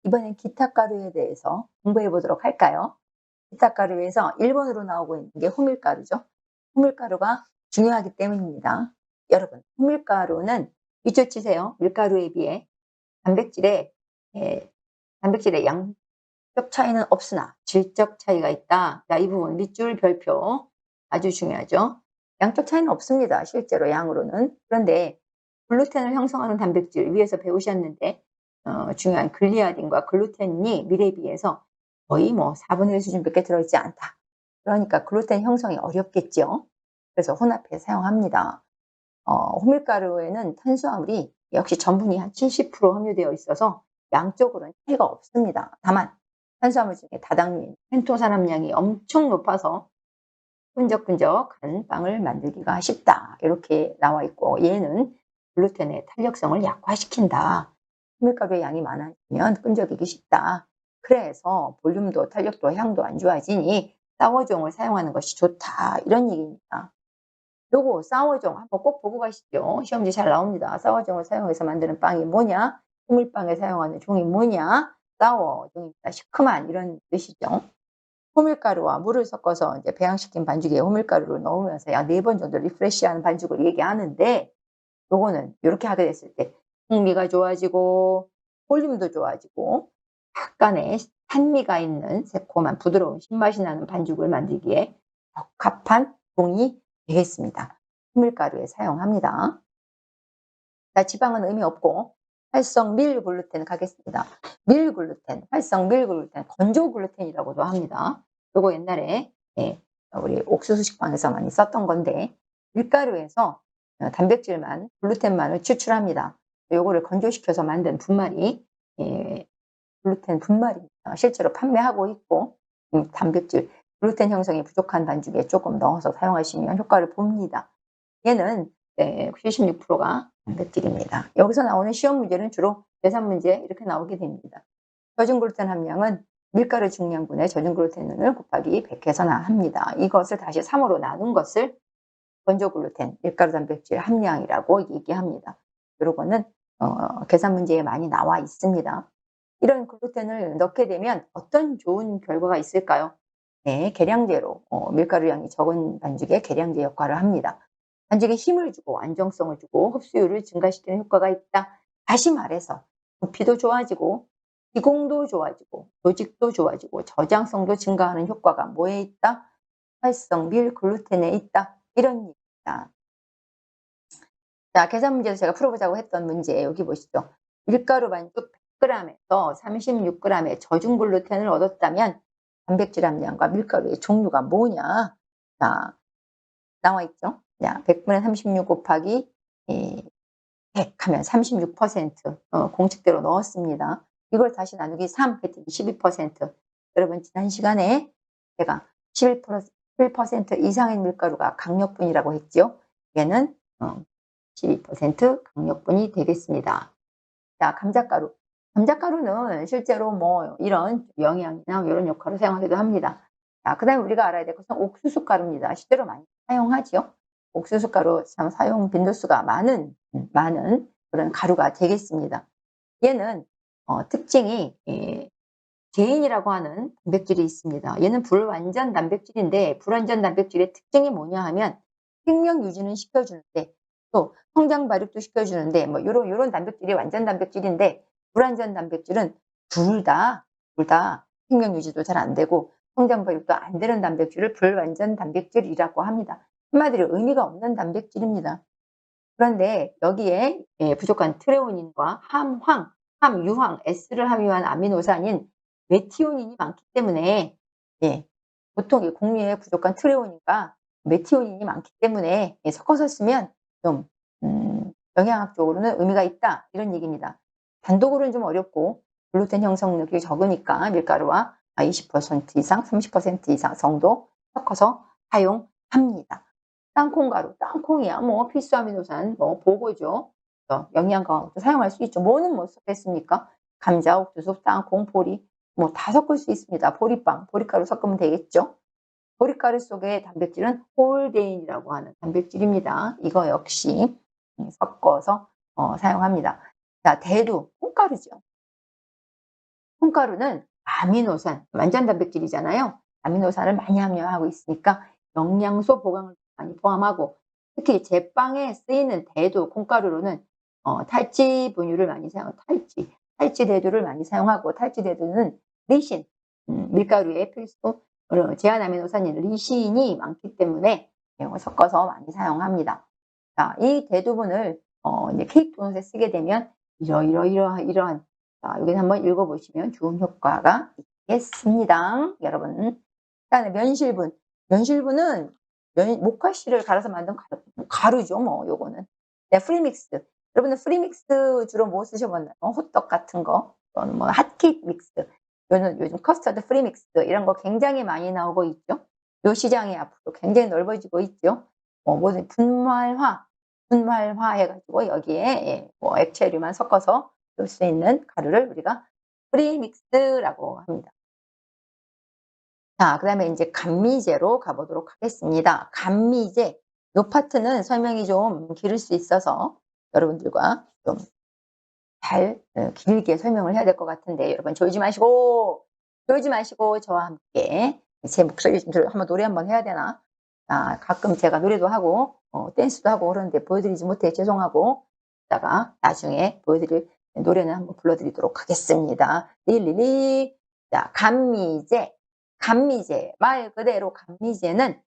이번엔 기타 가루에 대해서 공부해 보도록 할까요? 기타 가루에서 1번으로 나오고 있는 게 호밀가루죠. 호밀가루가 중요하기 때문입니다. 여러분, 호밀가루는 밑줄 치세요. 밀가루에 비해 단백질의 예, 단백질의 양적 차이는 없으나 질적 차이가 있다. 자, 이 부분 밑줄 별표 아주 중요하죠. 양적 차이는 없습니다. 실제로 양으로는. 그런데 글루텐을 형성하는 단백질 위에서 배우셨는데 중요한 글리아딘과 글루텐이 밀에 비해서 거의 뭐 4분의 1 수준밖에 들어있지 않다. 그러니까 글루텐 형성이 어렵겠죠. 그래서 혼합해 사용합니다. 호밀가루에는 탄수화물이 역시 전분이 한 70% 함유되어 있어서 양적으로는 차이가 없습니다. 다만 탄수화물 중에 다당류인 펜토산 함량이 엄청 높아서 끈적끈적한 빵을 만들기가 쉽다. 이렇게 나와 있고, 얘는 글루텐의 탄력성을 약화시킨다. 호밀가루의 양이 많아지면 끈적이기 쉽다. 그래서 볼륨도 탄력도 향도 안 좋아지니 사워종을 사용하는 것이 좋다. 이런 얘기입니다. 요거 사워종 한번 꼭 보고 가시죠. 시험지 잘 나옵니다. 사워종을 사용해서 만드는 빵이 뭐냐? 호밀빵에 사용하는 종이 뭐냐? 사워종입니다. 시큼한 이런 뜻이죠. 호밀가루와 물을 섞어서 이제 배양시킨 반죽에 호밀가루를 넣으면서 약 4번 정도 리프레시하는 반죽을 얘기하는데, 요거는 요렇게 하게 됐을 때 풍미가 좋아지고 볼륨도 좋아지고 약간의 산미가 있는 새콤한 부드러운 신맛이 나는 반죽을 만들기에 적합한 종이 되겠습니다. 호밀가루에 사용합니다. 자, 지방은 의미 없고 활성 밀글루텐 가겠습니다. 밀글루텐, 활성 밀글루텐, 건조 글루텐이라고도 합니다. 요거 옛날에 우리 옥수수 식빵에서 많이 썼던 건데, 밀가루에서 단백질만, 글루텐만을 추출합니다. 요거를 건조시켜서 만든 분말이 글루텐 분말입니다. 실제로 판매하고 있고, 단백질, 글루텐 형성이 부족한 반죽에 조금 넣어서 사용하시면 효과를 봅니다. 얘는 76%가 단백질입니다. 여기서 나오는 시험 문제는 주로 계산 문제 이렇게 나오게 됩니다. 젖은 글루텐 함량은 밀가루 중량분의 젖은 글루텐을 곱하기 100해서 합니다. 이것을 다시 3으로 나눈 것을 건조 글루텐, 밀가루 단백질 함량이라고 얘기합니다. 요거는 계산 문제에 많이 나와 있습니다. 이런 글루텐을 넣게 되면 어떤 좋은 결과가 있을까요? 네, 계량제로 밀가루 양이 적은 반죽에 계량제 역할을 합니다. 반죽에 힘을 주고 안정성을 주고 흡수율을 증가시키는 효과가 있다. 다시 말해서 부피도 좋아지고 기공도 좋아지고 조직도 좋아지고 저장성도 증가하는 효과가 뭐에 있다? 활성 밀 글루텐에 있다. 이런 얘기입니다. 자, 계산 문제에서 제가 풀어보자고 했던 문제 여기 보시죠. 밀가루 반죽 100g에서 36g의 저중 글루텐을 얻었다면 단백질 함량과 밀가루의 종류가 뭐냐? 자, 나와 있죠. 자, 100분의 36 곱하기 100 하면 36%, 공식대로 넣었습니다. 이걸 다시 나누기 3 했더니 12%. 여러분, 지난 시간에 제가 11% 이상의 밀가루가 강력분이라고 했죠. 얘는 12% 강력분이 되겠습니다. 자, 감자가루. 감자가루는 실제로 뭐 이런 영양이나 이런 역할을 사용하기도 합니다. 자, 그 다음에 우리가 알아야 될 것은 옥수수 가루입니다. 실제로 많이 사용하죠. 옥수수 가루 참 사용 빈도수가 많은 그런 가루가 되겠습니다. 얘는 특징이 제인이라고 하는 단백질이 있습니다. 얘는 불완전 단백질인데, 불완전 단백질의 특징이 뭐냐 하면 생명 유지는 시켜주는데 또 성장 발육도 시켜주는데, 뭐 요런 단백질이 완전 단백질인데, 불완전 단백질은 둘 다 생명 유지도 잘 안 되고 성장 발육도 안 되는 단백질을 불완전 단백질이라고 합니다. 한마디로 의미가 없는 단백질입니다. 그런데 여기에 부족한 트레오닌과 함황, 함유황, S를 함유한 아미노산인 메티오닌이 많기 때문에, 보통 이 곡류에 부족한 트레오닌과 메티오닌이 많기 때문에 섞어서 쓰면 좀 영양학적으로는 의미가 있다, 이런 얘기입니다. 단독으로는 좀 어렵고 글루텐 형성력이 적으니까 밀가루와 20% 이상, 30% 이상 정도 섞어서 사용합니다. 땅콩가루, 땅콩이야 뭐 필수 아미노산 뭐 보고죠. 영양가도 사용할 수 있죠. 뭐는 못 섞겠습니까? 감자, 옥수수, 땅콩, 보리 뭐 다 섞을 수 있습니다. 보리빵, 보리가루 섞으면 되겠죠. 보리가루 속의 단백질은 홀데인이라고 하는 단백질입니다. 이거 역시 섞어서 사용합니다. 자, 대두, 콩가루죠. 콩가루는 아미노산, 완전 단백질이잖아요. 아미노산을 많이 함유하고 있으니까 영양소 보강을 많이 포함하고, 특히 제빵에 쓰이는 대두, 콩가루로는 탈지 분유를 많이 탈지 대두를 많이 사용하고, 탈지 대두는 리신, 밀가루의 필수 제한 아미노산인 리신이 많기 때문에 이걸 섞어서 많이 사용합니다. 자, 이 대두분을 이제 케이크 도넛에 쓰게 되면 이러한, 자, 여기 한번 읽어보시면 좋은 효과가 있겠습니다. 여러분. 그다음에 면실분은 모카씨를 갈아서 만든 가루죠. 뭐 요거는. 네, 프리믹스. 여러분들 프리믹스 주로 뭐 쓰셔봤나요? 호떡 같은 거, 또는 뭐 핫케이크 믹스. 요즘 커스터드 프리믹스 이런 거 굉장히 많이 나오고 있죠. 요 시장이 앞으로 굉장히 넓어지고 있죠. 뭐든 분말화 해가지고 여기에 뭐 액체류만 섞어서 쓸 수 있는 가루를 우리가 프리믹스라고 합니다. 자, 그 다음에 이제 감미제로 가보도록 하겠습니다. 감미제, 요 파트는 설명이 좀 길을 수 있어서 여러분들과 좀 잘 길게 설명을 해야 될 것 같은데, 여러분 졸지 마시고 저와 함께 제 목소리 좀 한번 노래 한번 해야 되나? 아, 가끔 제가 노래도 하고 댄스도 하고 그러는데 보여드리지 못해 죄송하고, 이따가 나중에 보여드릴 노래는 한번 불러드리도록 하겠습니다. 릴리리. 자, 감미제 말 그대로 감미제는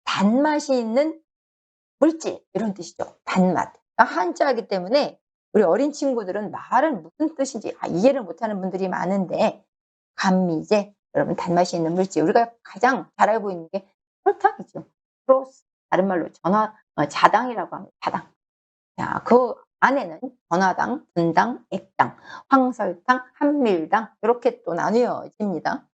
단맛이 있는 물질 이런 뜻이죠. 단맛. 한자이기 때문에 우리 어린 친구들은 말은 무슨 뜻인지 이해를 못하는 분들이 많은데, 감미제, 여러분 단맛이 있는 물질, 우리가 가장 잘 알고 있는 게 설탕이죠. 프로스, 다른 말로 자당이라고 합니다. 자당. 자, 그 안에는 전화당, 분당, 액당, 황설탕, 한밀당 이렇게 또 나뉘어집니다.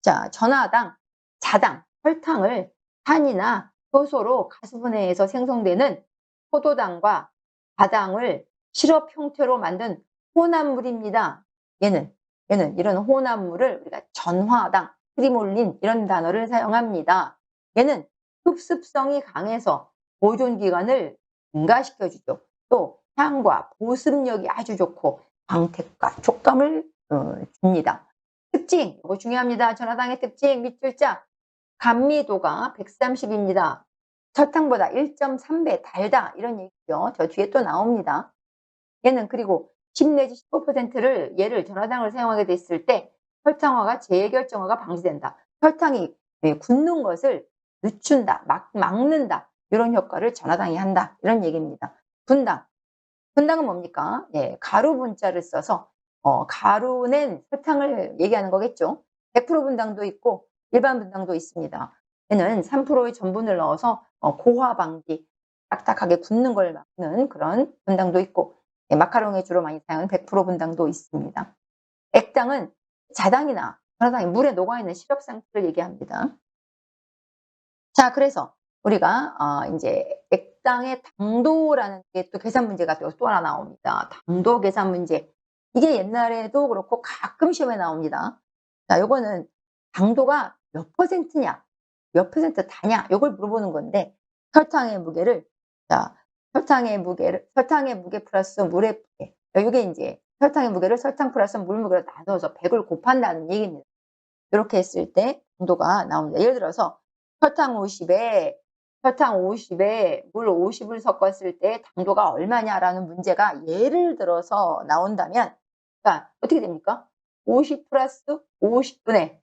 자, 전화당, 자당, 설탕을 탄이나 효소로 가수분해해서 생성되는 포도당과 과당을 시럽 형태로 만든 혼합물입니다. 얘는 이런 혼합물을 우리가 전화당, 트리몰린 이런 단어를 사용합니다. 얘는 흡습성이 강해서 보존 기간을 증가시켜주죠. 또 향과 보습력이 아주 좋고 광택과 촉감을 줍니다. 특징, 이거 중요합니다. 전화당의 특징, 밑줄자. 감미도가 130입니다. 설탕보다 1.3배 달다 이런 얘기죠. 저 뒤에 또 나옵니다. 얘는 그리고 10 내지 15%를 얘를 전화당을 사용하게 됐을 때 설탕화가 재결정화가 방지된다. 설탕이 굳는 것을 늦춘다, 막는다 이런 효과를 전화당이 한다 이런 얘기입니다. 분당은 뭡니까? 가루 분자를 써서 가루 낸 설탕을 얘기하는 거겠죠. 100% 분당도 있고 일반 분당도 있습니다. 얘는 3%의 전분을 넣어서 고화 방지, 딱딱하게 굳는 걸 막는 그런 분당도 있고, 마카롱에 주로 많이 사용하는 100% 분당도 있습니다. 액당은 자당이나 전화당이 물에 녹아있는 시럽 상태를 얘기합니다. 자, 그래서 우리가 이제 액당의 당도라는 게 또 계산 문제가 또 하나 나옵니다. 당도 계산 문제. 이게 옛날에도 그렇고 가끔 시험에 나옵니다. 자, 요거는 당도가 몇 퍼센트냐, 몇 퍼센트 다냐, 요걸 물어보는 건데, 설탕의 무게를, 자, 설탕의 무게 플러스 물의 무게. 요게 이제 설탕의 무게를 설탕 플러스 물 무게로 나눠서 100을 곱한다는 얘기입니다. 이렇게 했을 때 당도가 나옵니다. 예를 들어서 설탕 50에 물 50을 섞었을 때 당도가 얼마냐라는 문제가 예를 들어서 나온다면, 자, 어떻게 됩니까? 50 플러스 50분의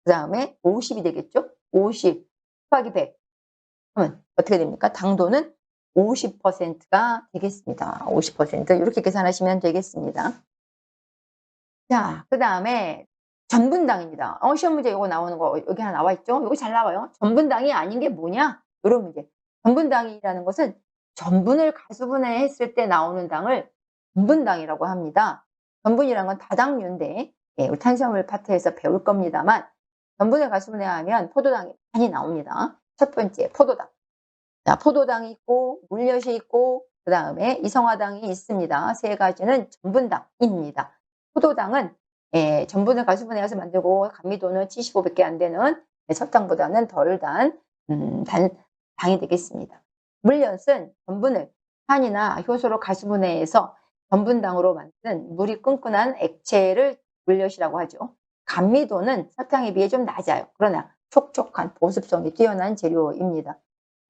그 다음에 50이 되겠죠? 50 곱하기 100 하면 어떻게 됩니까? 당도는 50%가 되겠습니다. 50% 이렇게 계산하시면 되겠습니다. 자, 그 다음에 전분당입니다. 시험 문제 이거 나오는 거 여기 하나 나와 있죠? 이거 잘 나와요. 전분당이 아닌 게 뭐냐? 이런 문제. 전분당이라는 것은 전분을 가수분해했을 때 나오는 당을 전분당이라고 합니다. 전분이라는 건 다당류인데, 우리 탄수화물 파트에서 배울 겁니다만, 전분을 가수분해하면 포도당이 많이 나옵니다. 첫 번째 포도당. 자, 포도당이 있고 물엿이 있고 그 다음에 이성화당이 있습니다. 세 가지는 전분당입니다. 포도당은 전분을 가수분해해서 만들고 감미도는 75밖에 안 되는 설탕보다는 덜 단 당이 되겠습니다. 물엿은 전분을 탄이나 효소로 가수분해해서 전분당으로 만든 물이 끈끈한 액체를 물엿이라고 하죠. 감미도는 설탕에 비해 좀 낮아요. 그러나 촉촉한 보습성이 뛰어난 재료입니다.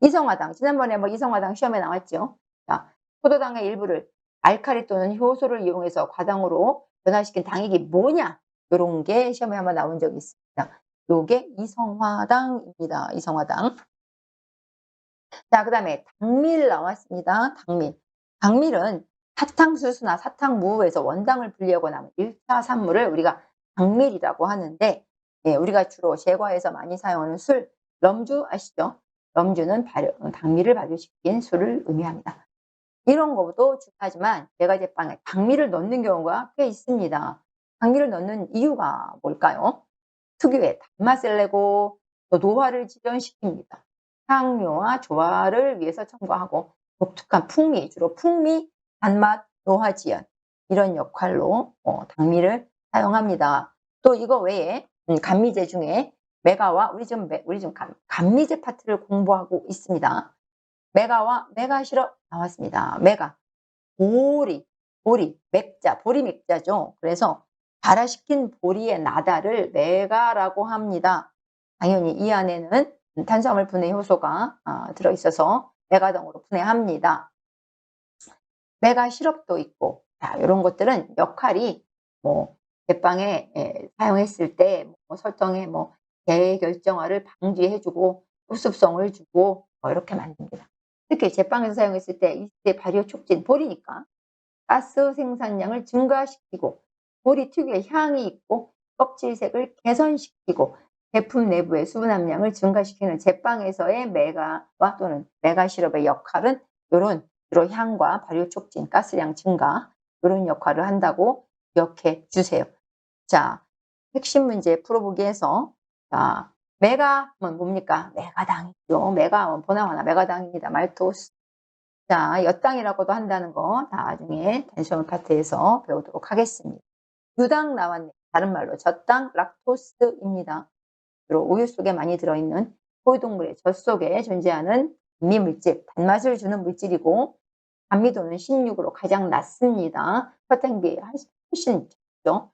이성화당, 지난번에 뭐 이성화당 시험에 나왔죠. 자, 포도당의 일부를 알칼리 또는 효소를 이용해서 과당으로 변화시킨 당액이 뭐냐? 이런 게 시험에 한번 나온 적이 있습니다. 요게 이성화당입니다. 이성화당. 자, 그 다음에 당밀 나왔습니다. 당밀. 당밀은 사탕수수나 사탕무에서 원당을 분리하고 남은 1차 산물을 우리가 당밀이라고 하는데, 예, 우리가 주로 제과에서 많이 사용하는 술, 럼주 아시죠? 럼주는 당밀을 발효시킨 술을 의미합니다. 이런 것도 중요하지만 제과 제빵에 당밀을 넣는 경우가 꽤 있습니다. 당밀을 넣는 이유가 뭘까요? 특유의 단맛을 내고 또 노화를 지연시킵니다. 향료와 조화를 위해서 첨가하고 독특한 풍미, 주로 풍미, 단맛, 노화 지연 이런 역할로 당밀을 사용합니다. 또 이거 외에 감미제 중에 메가와 우리 지금 감미제 파트를 공부하고 있습니다. 메가와 메가 시럽 나왔습니다. 메가 보리 맥자, 보리 맥자죠. 그래서 발화시킨 보리의 나다를 메가라고 합니다. 당연히 이 안에는 탄수화물 분해 효소가 들어있어서 메가당으로 분해합니다. 메가 시럽도 있고, 자, 이런 것들은 역할이 뭐 제빵에 사용했을 때 설탕의 재결정화를 방지해주고 흡습성을 주고 이렇게 만듭니다. 특히 제빵에서 사용했을 때 이때 발효 촉진 보리니까 가스 생산량을 증가시키고 보리 특유의 향이 있고 껍질색을 개선시키고 제품 내부의 수분 함량을 증가시키는 제빵에서의 메가와 또는 메가 시럽의 역할은 이런 주로 향과 발효 촉진, 가스량 증가 이런 역할을 한다고 기억해 주세요. 자, 핵심 문제 풀어보기에서 자, 메가는 뭡니까? 메가당이죠. 메가는 보나마나 메가당입니다. 말토스. 자, 엿당이라고도 한다는 거 나중에 단수화물 파트에서 배우도록 하겠습니다. 유당 나왔네. 다른 말로 젖당 락토스입니다. 주로 우유 속에 많이 들어있는 포유동물의 젖 속에 존재하는 감미물질, 단맛을 주는 물질이고 감미도는 16으로 가장 낮습니다. 설탕에 비해 훨씬 적죠.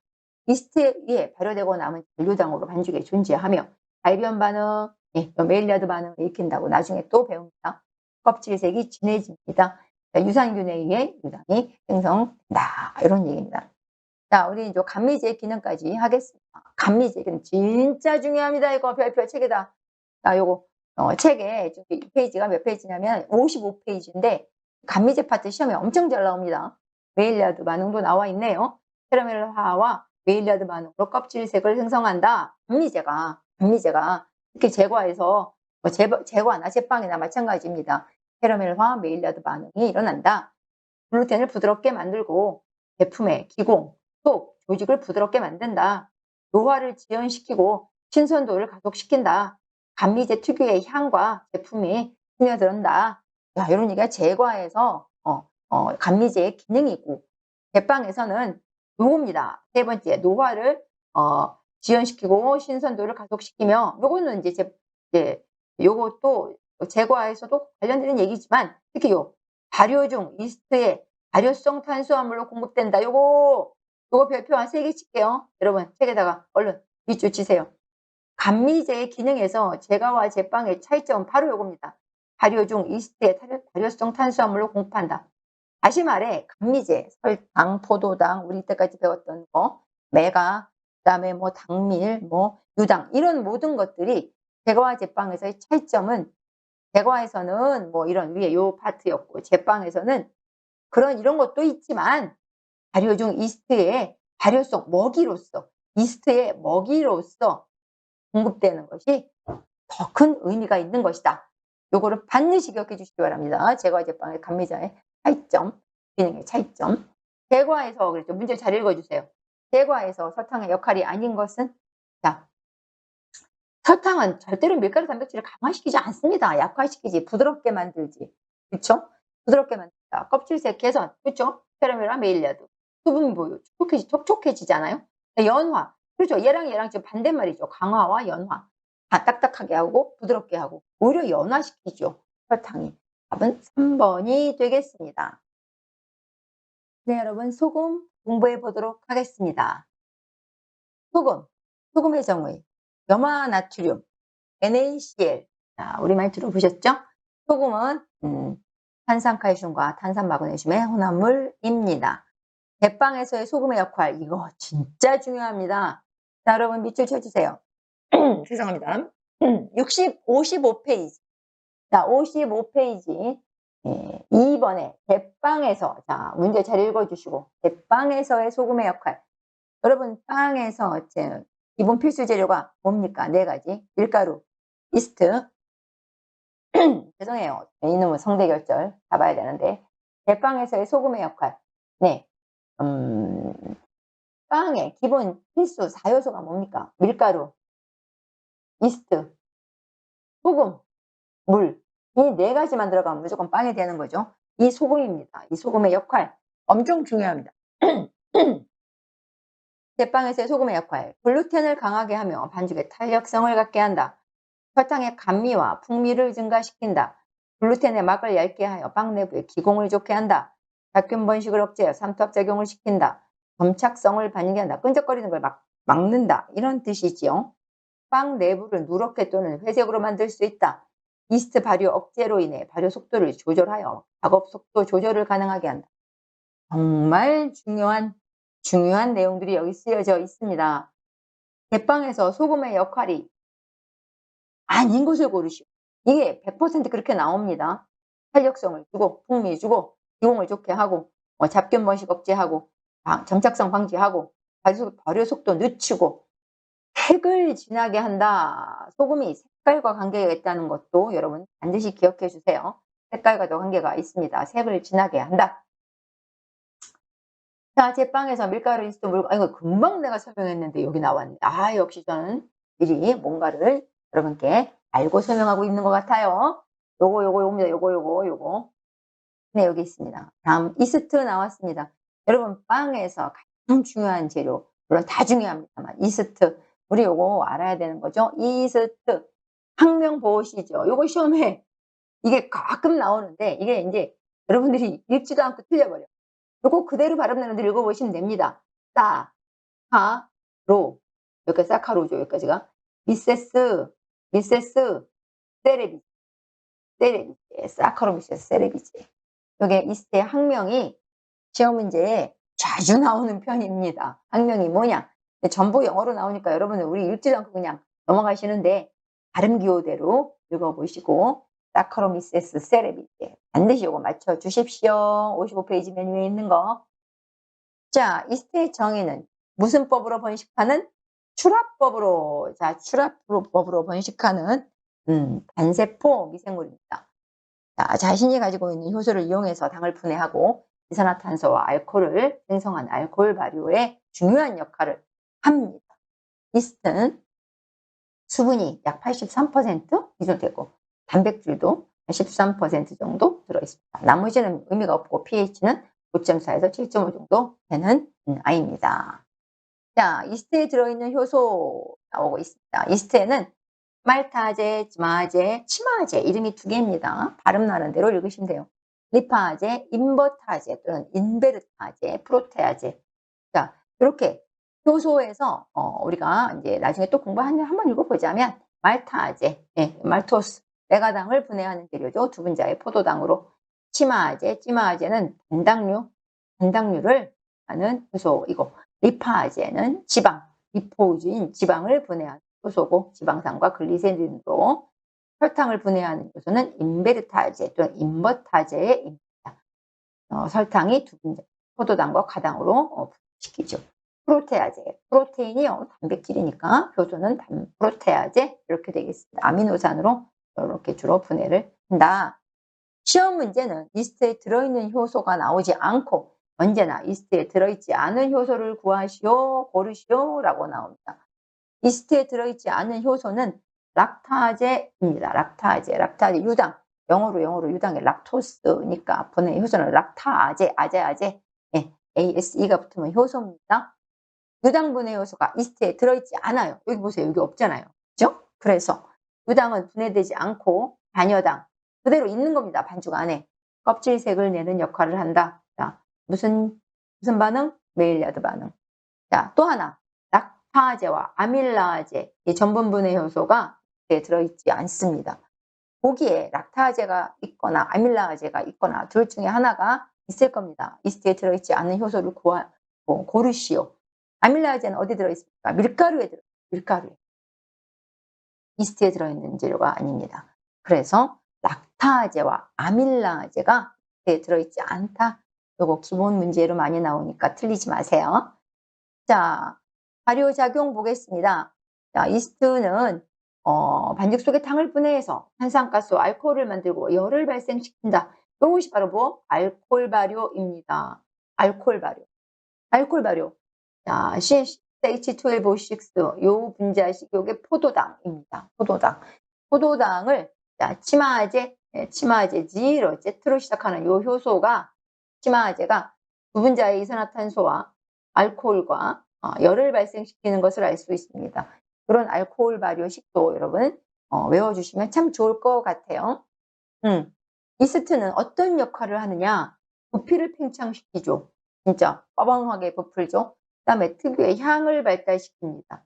이스트 위에 발효되고 남은 전류당으로 반죽에 존재하며 발변 반응, 메일리아드 반응을 일으킨다고 나중에 또 배웁니다. 껍질색이 진해집니다. 유산균에 의해 유당이 생성된다. 이런 얘기입니다. 자, 우리 이제 감미제 기능까지 하겠습니다. 감미제 기능 진짜 중요합니다. 이거 별표 책에다. 자, 요거 책에 페이지가 몇 페이지냐면 55페이지인데 감미제 파트 시험에 엄청 잘 나옵니다. 메일리아드 반응도 나와 있네요. 테라멜화와 메일리아드 반응으로 껍질색을 생성한다. 감미제가 특히 제과에서 제과나 제빵이나 마찬가지입니다. 테라멜화 메일리아드 반응이 일어난다. 글루텐을 부드럽게 만들고 제품의 기공, 속, 조직을 부드럽게 만든다. 노화를 지연시키고 신선도를 가속시킨다. 감미제 특유의 향과 제품이 스며든다. 야, 이런 얘기가 제과에서 감미제의 기능이고 제빵에서는 요겁니다. 세 번째, 노화를 지연시키고 신선도를 가속시키며 요거는 이제 요것도 제과에서도 관련되는 얘기지만 특히 요 발효 중 이스트의 발효성 탄수화물로 공급된다. 요거 별표 한 3개 칠게요. 여러분 책에다가 얼른 밑줄 치세요. 감미제의 기능에서 제과와 제빵의 차이점은 바로 요겁니다. 발효 중 이스트의 발효성 탄수화물로 공급한다. 다시 말해 감미제, 설탕, 포도당, 우리 이때까지 배웠던 거, 메가, 그다음에 당밀, 유당 이런 모든 것들이 제과와 제빵에서의 차이점은 제과에서는 이런 위에 요 파트였고 제빵에서는 이런 것도 있지만 발효 중 이스트의 발효성 이스트의 먹이로서 공급되는 것이 더 큰 의미가 있는 것이다. 요거를 반드시 기억해 주시기 바랍니다. 제과 제빵의 감미자의 차이점, 기능의 차이점. 제과에서 그랬죠. 문제 잘 읽어주세요. 제과에서 설탕의 역할이 아닌 것은 자, 설탕은 절대로 밀가루 단백질을 강화시키지 않습니다. 약화시키지, 부드럽게 만들지. 그렇죠? 부드럽게 만든다. 껍질색 개선, 그렇죠? 테라멜화 메일리아드. 수분 보유, 촉촉해지잖아요. 연화, 그렇죠? 얘랑 지금 반대말이죠. 강화와 연화. 딱딱하게 하고 부드럽게 하고 오히려 연화시키죠. 설탕이. 답은 3번이 되겠습니다. 네, 여러분 소금 공부해 보도록 하겠습니다. 소금의 정의, 염화나트륨, NaCl. 자, 우리말 들어보셨죠? 소금은 탄산칼슘과 탄산마그네슘의 혼합물입니다. 대빵에서의 소금의 역할, 이거 진짜 중요합니다. 자, 여러분 밑줄 쳐주세요. 죄송합니다. 55페이지. 자, 55페이지. 2번에 대빵에서, 자, 문제 잘 읽어주시고, 대빵에서의 소금의 역할. 여러분, 빵에서 기본 필수 재료가 뭡니까? 4가지. 밀가루, 이스트, 죄송해요. 이놈은 성대결절 잡아야 되는데, 대빵에서의 소금의 역할. 네. 빵의 기본 필수 4요소가 뭡니까? 밀가루, 이스트, 소금, 물. 이 4가지만 들어가면 무조건 빵이 되는 거죠. 이 소금입니다. 이 소금의 역할 엄청 중요합니다. 제빵에서의 소금의 역할. 글루텐을 강하게 하며 반죽의 탄력성을 갖게 한다. 설탕의 감미와 풍미를 증가시킨다. 글루텐의 막을 얇게 하여 빵 내부에 기공을 좋게 한다. 작균 번식을 억제하여 삼투압작용을 시킨다. 점착성을 반영한다. 끈적거리는 걸 막는다. 이런 뜻이지요. 빵 내부를 누렇게 또는 회색으로 만들 수 있다. 이스트 발효 억제로 인해 발효 속도를 조절하여 작업 속도 조절을 가능하게 한다. 정말 중요한 내용들이 여기 쓰여져 있습니다. 제빵에서 소금의 역할이 아닌 것을 고르시오. 이게 100% 그렇게 나옵니다. 탄력성을 주고 풍미 주고 기공을 좋게 하고 잡균 번식 억제하고 점착성 방지하고 발효 속도 늦추고 색을 진하게 한다. 소금이 색깔과 관계가 있다는 것도 여러분 반드시 기억해 주세요. 색깔과도 관계가 있습니다. 색을 진하게 한다. 자, 제빵에서 밀가루, 이스트, 물, 이거 금방 내가 설명했는데 여기 나왔네. 아, 역시 저는 미리 뭔가를 여러분께 알고 설명하고 있는 것 같아요. 요겁니다. 요거. 네, 여기 있습니다. 다음, 이스트 나왔습니다. 여러분, 빵에서 가장 중요한 재료, 물론 다 중요합니다만, 이스트. 우리 요거 알아야 되는 거죠. 이스트. 학명 보시죠. 요거 시험에 이게 가끔 나오는데, 이게 이제 여러분들이 읽지도 않고 틀려버려. 요거 그대로 발음나는데 읽어보시면 됩니다. 사카로. 여기까지 사카로죠. 여기까지가. 미세스, 세레비지, 사카로미세스, 세레비지. 요게 이스트의 학명이 시험 문제에 자주 나오는 편입니다. 학명이 뭐냐? 전부 영어로 나오니까 여러분들 우리 읽지도 않고 그냥 넘어가시는데 발음 기호대로 읽어보시고 사카로미세스 세레비티 반드시 요거 맞춰주십시오. 55페이지 맨 위에 있는 거. 자, 이스트의 정의는 무슨 법으로 번식하는? 출합법으로. 자, 출합법으로 번식하는 단세포 미생물입니다. 자, 자신이 가지고 있는 효소를 이용해서 당을 분해하고 이산화탄소와 알코올을 생성한 알코올 발효에 중요한 역할을 합니다. 이스트는 수분이 약 83% 기존되고 단백질도 13% 정도 들어있습니다. 나머지는 의미가 없고 pH는 5.4에서 7.5 정도 되는 아이입니다. 자, 이스트에 들어있는 효소 나오고 있습니다. 이스트에는 말타제, 지마제, 치마제 이름이 2개입니다. 발음 나는 대로 읽으시면 돼요. 리파제, 인버타제 또는 인베르타제, 프로테아제. 자, 이렇게 효소에서 우리가 이제 나중에 또 한번 읽어보자면 말타제, 말토스, 메가당을 분해하는 재료죠. 두 분자의 포도당으로. 찌마제는 단당류를 하는 효소이고 리파제는 리포즈인 지방을 분해하는 효소고 지방산과 글리세린으로 설탕을 분해하는 요소는 인베르타제 또는 인버타제입니다. 설탕이 두 분자 포도당과 과당으로 시키죠. 프로테아제, 프로테인이요 단백질이니까 효소는 프로테아제 이렇게 되겠습니다. 아미노산으로 이렇게 주로 분해를 한다. 시험 문제는 이스트에 들어있는 효소가 나오지 않고 언제나 이스트에 들어있지 않은 효소를 고르시오 라고 나옵니다. 이스트에 들어있지 않은 효소는 락타제입니다. 락타제 유당. 영어로 유당의 락토스니까 분해 효소는 락타제, 아제. ASE가 붙으면 효소입니다. 유당 분해 효소가 이스트에 들어있지 않아요. 여기 보세요. 여기 없잖아요. 그죠? 그래서 유당은 분해되지 않고 단여당 그대로 있는 겁니다. 반죽 안에. 껍질색을 내는 역할을 한다. 자, 무슨 무슨 반응? 메일리아드 반응. 자, 또 하나. 락타제와 아밀라제, 이 전분분해 효소가 들어있지 않습니다. 고기에 락타제가 있거나 아밀라제가 있거나 둘 중에 하나가 있을 겁니다. 이스트에 들어있지 않은 효소를 고르시오. 아밀라제는 어디 들어있습니까? 밀가루에 밀가루에. 이스트에 들어있는 재료가 아닙니다. 그래서 락타제와 아밀라제가 이스트에 들어있지 않다. 요거 기본 문제로 많이 나오니까 틀리지 마세요. 자, 발효작용 보겠습니다. 자, 이스트는 반죽 속에 당을 분해해서 탄산가스와 알코올을 만들고 열을 발생시킨다. 이것이 바로 뭐? 알코올 발효입니다. 알코올 발효. 알코올 발효. 자, CH12O6 요 분자식 요게 포도당입니다. 포도당. 포도당을 자, 치마제, 치마제 G로 Z로 시작하는 요 효소가 치마제가 두 분자의 이산화탄소와 알코올과 열을 발생시키는 것을 알 수 있습니다. 그런 알코올 발효식도 여러분 외워주시면 참 좋을 것 같아요. 이스트는 어떤 역할을 하느냐? 부피를 팽창시키죠. 진짜 빠방하게 부풀죠. 그다음에 특유의 향을 발달시킵니다.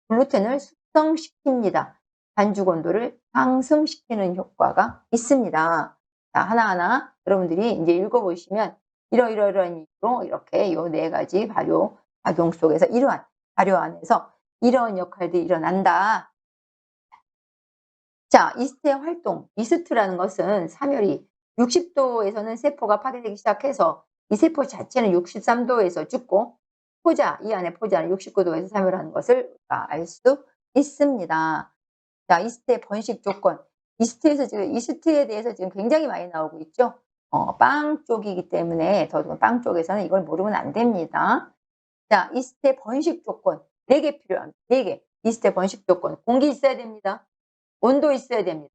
글루텐을 숙성시킵니다. 반죽 온도를 상승시키는 효과가 있습니다. 자, 하나하나 여러분들이 이제 읽어보시면 이러이러한 이유로 이렇게 요 네 가지 발효 작용 속에서 이러한 발효 안에서 이런 역할들이 일어난다. 자, 이스트의 활동. 이스트라는 것은 사멸이 60도에서는 세포가 파괴되기 시작해서 이 세포 자체는 63도에서 죽고 포자, 이 안에 포자는 69도에서 사멸하는 것을 알 수 있습니다. 자, 이스트의 번식 조건. 이스트에 대해서 지금 굉장히 많이 나오고 있죠. 빵 쪽이기 때문에 더더욱 빵 쪽에서는 이걸 모르면 안 됩니다. 자, 이스트의 번식 조건 4개 필요합니다. 4개. 이스트의 번식 조건. 공기 있어야 됩니다. 온도 있어야 됩니다.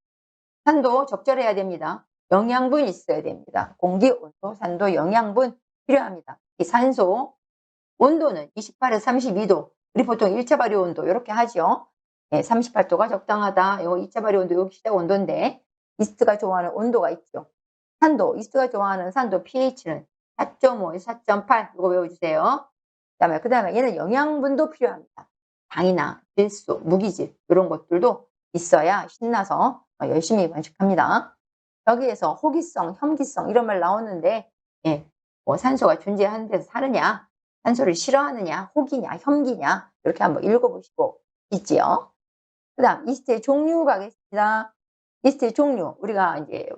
산도 적절해야 됩니다. 영양분 있어야 됩니다. 공기, 온도, 산도, 영양분 필요합니다. 이 산소, 온도는 28에서 32도. 우리 보통 1차 발효 온도 이렇게 하죠. 네, 38도가 적당하다. 이거 2차 발효 온도, 여기 시작 온도인데 이스트가 좋아하는 온도가 있죠. 산도, 이스트가 좋아하는 산도 pH는 4.5에서 4.8 이거 외워주세요. 그 다음에 얘는 영양분도 필요합니다. 당이나 질소, 무기질 이런 것들도 있어야 신나서 열심히 번식합니다. 여기에서 호기성, 혐기성 이런 말 나오는데 예, 뭐 산소가 존재하는 데서 사느냐, 산소를 싫어하느냐, 호기냐, 혐기냐 이렇게 한번 읽어보시고 있지요. 그 다음 이스트의 종류 가겠습니다. 이스트의 종류 우리가 이제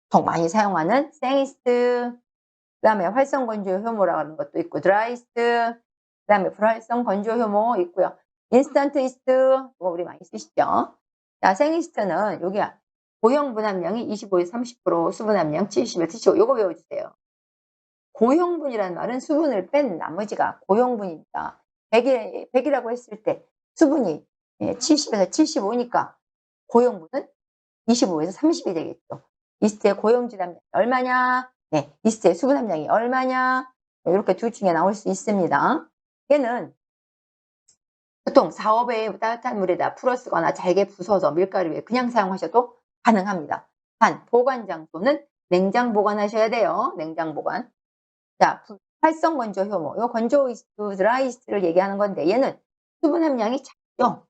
보통 많이 사용하는 생이스트, 그 다음에 활성 건조 효모라고 하는 것도 있고 드라이스트, 그 다음에 불활성 건조 효모 있고요. 인스턴트 이스트 이거 우리 많이 쓰시죠. 자, 생이스트는 여기 고형분 함량이 25에서 30%, 수분 함량 70에서 75 요거 외워주세요. 고형분이라는 말은 수분을 뺀 나머지가 고형분입니다. 100이라고 했을 때 수분이 70에서 75니까 고형분은 25에서 30이 되겠죠. 이스트의 고형질 함량이 얼마냐? 네, 이스트의 수분 함량이 얼마냐? 이렇게 둘 중에 나올 수 있습니다. 얘는 보통 4, 5배 따뜻한 물에다 풀어 쓰거나 잘게 부숴서 밀가루에 그냥 사용하셔도 가능합니다. 단, 보관 장소는 냉장 보관하셔야 돼요. 냉장 보관. 자, 활성 건조 효모. 요 건조 이스트, 드라이 이스트를 얘기하는 건데 얘는 수분 함량이 작죠.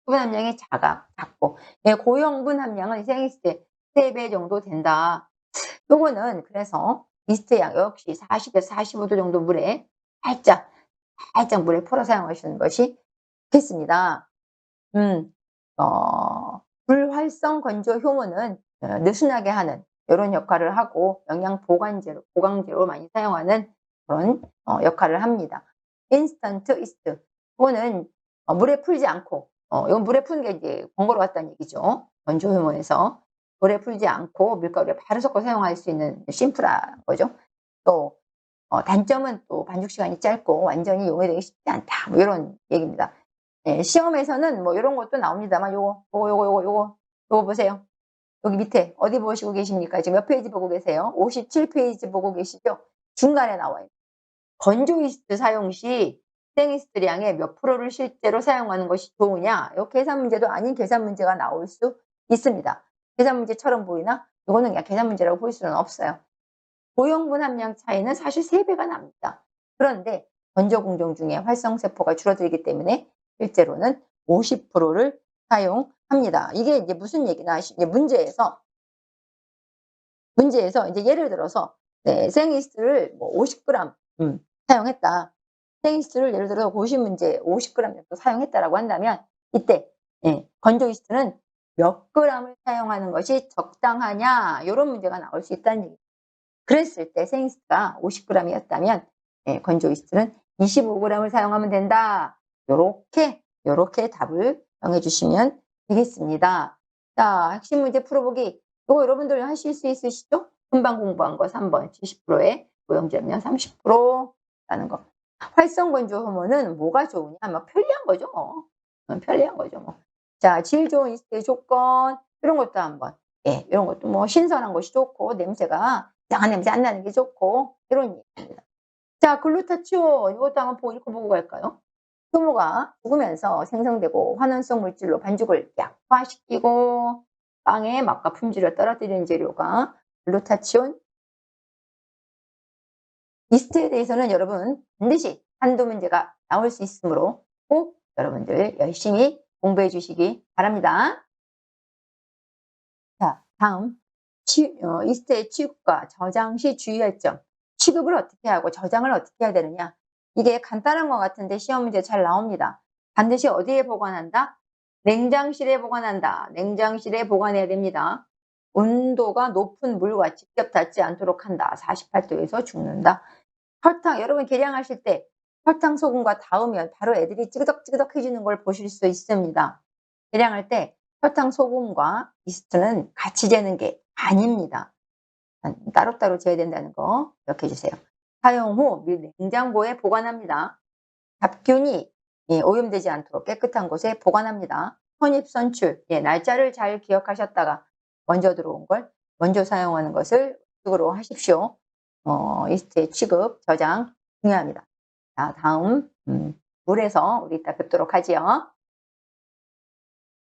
수분 함량이 작고 예, 고형분 함량은 생이스트의 3배 정도 된다. 요거는 그래서 이스트 양 역시 40에서 45도 정도 물에 살짝 물에 풀어 사용하시는 것이 좋겠습니다. 불활성 건조 효모는 느슨하게 하는 이런 역할을 하고 영양 보강제로 많이 사용하는 그런 역할을 합니다. 인스턴트 이스트 이거는 물에 풀지 않고 이건 물에 푸는 게 이제 번거로웠다는 얘기죠. 건조 효모에서 물에 풀지 않고 밀가루에 바로 섞어 사용할 수 있는 심플한 거죠. 또 단점은 또 반죽 시간이 짧고 완전히 용해되기 쉽지 않다. 뭐 이런 얘기입니다. 예, 시험에서는 뭐 이런 것도 나옵니다만 요거 보세요. 여기 밑에 어디 보시고 계십니까? 지금 몇 페이지 보고 계세요? 57페이지 보고 계시죠? 중간에 나와요. 건조 이스트 사용 시 생이스트량의 몇 프로를 실제로 사용하는 것이 좋으냐? 이 계산 문제도 아닌 계산 문제가 나올 수 있습니다. 계산 문제처럼 보이나? 이거는 그냥 계산 문제라고 볼 수는 없어요. 고형분 함량 차이는 사실 3배가 납니다. 그런데 건조공정 중에 활성세포가 줄어들기 때문에 실제로는 50%를 사용합니다. 이게 이제 무슨 얘기나 이제 문제에서 이제 예를 들어서 네, 생이스트를 뭐 50g 사용했다. 생이스트를 예를 들어 고시 문제 50g 정도 사용했다라고 한다면 이때 건조 이스트는 몇 g을 사용하는 것이 적당하냐 이런 문제가 나올 수 있다는 얘기죠. 그랬을 때 생이스트가 50g이었다면 건조 이스트는 25g을 사용하면 된다. 요렇게 답을 정해 주시면 되겠습니다. 자, 핵심 문제 풀어보기. 이거 여러분들 하실 수 있으시죠? 금방 공부한 거 3번 70%에 오염점량 30%라는 거. 활성 건조 호모는 뭐가 좋으냐? 막 편리한 거죠, 뭐. 편리한 거죠, 뭐. 자, 질 좋은 이스트의 조건 이런 것도 한번 이런 것도 뭐 신선한 것이 좋고 냄새가 이상한 냄새 안 나는 게 좋고 이런 얘기입니다. 자, 글루타치온 이것도 한번 읽어보고 갈까요? 효모가 죽으면서 생성되고 환원성 물질로 반죽을 약화시키고 빵의 맛과 품질을 떨어뜨리는 재료가 글루타치온. 이스트에 대해서는 여러분 반드시 한두 문제가 나올 수 있으므로 꼭 여러분들 열심히 공부해 주시기 바랍니다. 자, 다음 이스트의 취급과 저장 시 주의할 점. 취급을 어떻게 하고 저장을 어떻게 해야 되느냐. 이게 간단한 것 같은데 시험 문제 잘 나옵니다. 반드시 어디에 보관한다? 냉장실에 보관한다. 냉장실에 보관해야 됩니다. 온도가 높은 물과 직접 닿지 않도록 한다. 48도에서 죽는다. 설탕, 여러분 계량하실 때 설탕 소금과 닿으면 바로 애들이 찌그덕찌그덕해지는 걸 보실 수 있습니다. 계량할 때 설탕 소금과 이스트는 같이 재는 게 아닙니다. 따로따로 재야 된다는 거 기억해 주세요. 사용 후 냉장고에 보관합니다. 잡균이 오염되지 않도록 깨끗한 곳에 보관합니다. 선입 선출, 날짜를 잘 기억하셨다가 먼저 들어온 걸 먼저 사용하는 것을 식으로 하십시오. 이스트의 취급, 저장 중요합니다. 자, 다음 물에서 우리 이따 뵙도록 하지요.